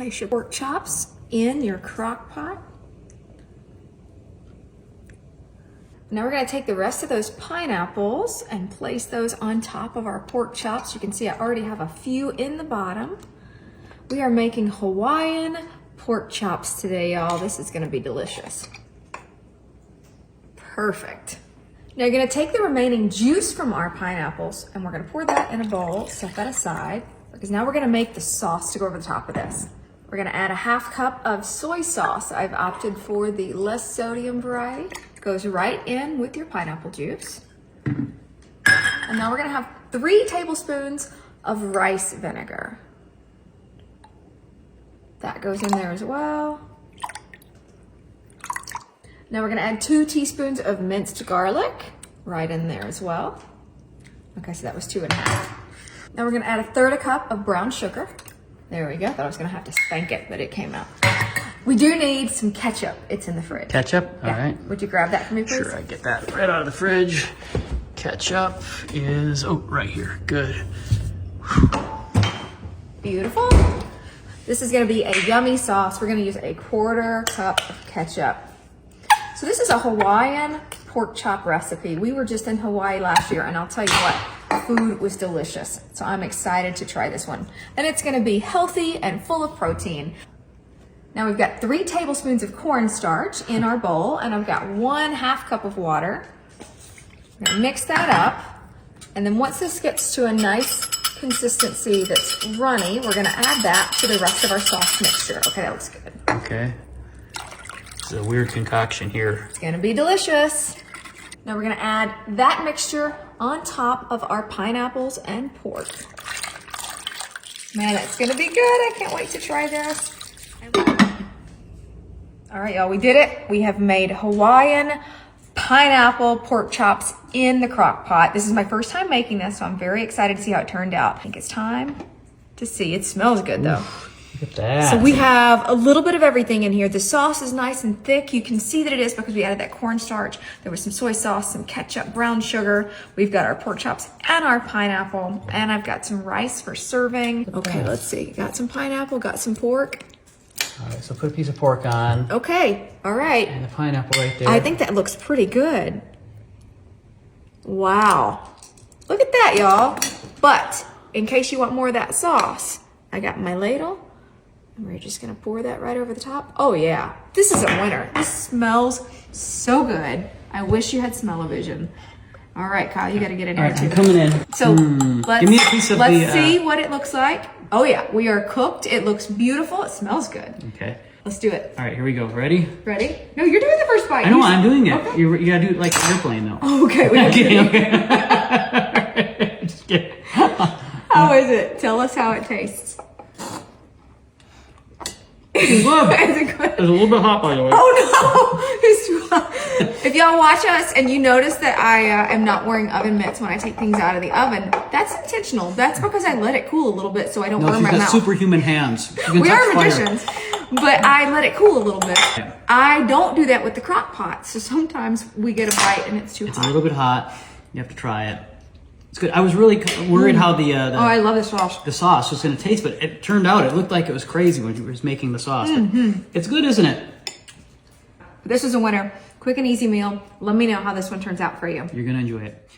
place your pork chops in your crock pot. Now we're gonna take the rest of those pineapples and place those on top of our pork chops. You can see I already have a few in the bottom. We are making Hawaiian pork chops today, y'all. This is gonna be delicious. Perfect. Now you're gonna take the remaining juice from our pineapples and we're gonna pour that in a bowl, set that aside, because now we're gonna make the sauce to go over the top of this. We're gonna add a 1/2 cup of soy sauce. I've opted for the less sodium variety. Goes right in with your pineapple juice. And now we're gonna have 3 tablespoons of rice vinegar. That goes in there as well. Now we're gonna add 2 teaspoons of minced garlic, right in there as well. Okay, so that was 2 1/2. Now we're gonna add 1/3 cup of brown sugar. There we go, thought I was gonna have to spank it, but it came out. We do need some ketchup. It's in the fridge. Ketchup? Yeah. All right. Would you grab that for me, please? Sure, I get that right out of the fridge. Ketchup is, oh, right here. Good. Beautiful. This is gonna be a yummy sauce. We're gonna use a 1/4 cup of ketchup. So this is a Hawaiian pork chop recipe. We were just in Hawaii last year, and I'll tell you what, the food was delicious. So I'm excited to try this one. And it's gonna be healthy and full of protein. Now we've got 3 tablespoons of cornstarch in our bowl, and I've got 1/2 cup of water. I'm gonna mix that up. And then once this gets to a nice consistency that's runny, we're gonna add that to the rest of our sauce mixture. Okay, that looks good. Okay. It's a weird concoction here. It's gonna be delicious. Now we're gonna add that mixture on top of our pineapples and pork. Man, it's gonna be good. I can't wait to try this. All right, y'all, we did it. We have made Hawaiian pineapple pork chops in the crock pot. This is my first time making this, so I'm very excited to see how it turned out. I think it's time to see. It smells good though. Look at that. So we have a little bit of everything in here. The sauce is nice and thick. You can see that it is because we added that cornstarch. There was some soy sauce, some ketchup, brown sugar. We've got our pork chops and our pineapple, and I've got some rice for serving. Okay, let's see. Got some pineapple, got some pork. All right, so put a piece of pork on. Okay, all right. And the pineapple right there. I think that looks pretty good. Wow. Look at that, y'all. But in case you want more of that sauce, I got my ladle. And we're just gonna pour that right over the top. Oh yeah, this is a winner. This smells so good. I wish you had smell-o-vision. All right, Kyle, you gotta get in All here right, too. I'm coming in. So let's, Give me a piece of let's see what it looks like. Oh yeah, we are cooked. It looks beautiful. It smells good. Okay. Let's do it. All right, here we go. Ready? Ready? No, you're doing the first bite. I know, I'm doing it. Okay. You gotta do it like an airplane though. Oh, okay. We have to Okay, do- okay. Just kidding. How is it? Tell us how it tastes. It's good. Is it good? It's a little bit hot, by the way. Oh no! It's too hot. If y'all watch us and you notice that I am not wearing oven mitts when I take things out of the oven, that's intentional. That's because I let it cool a little bit so I don't No, burn she's my got mouth. superhuman hands. She can We touch are fire. magicians, but I let it cool a little bit. Yeah. I don't do that with the crock pot, so sometimes we get a bite and it's too It's a hot. little bit hot. You have to try it. It's good. I was really worried how the Oh, I love this sauce. the sauce was going to taste, but it turned out it looked like it was crazy when you were making the sauce. But it's good, isn't it? This is a winner. Quick and easy meal. Let me know how this one turns out for you. You're going to enjoy it.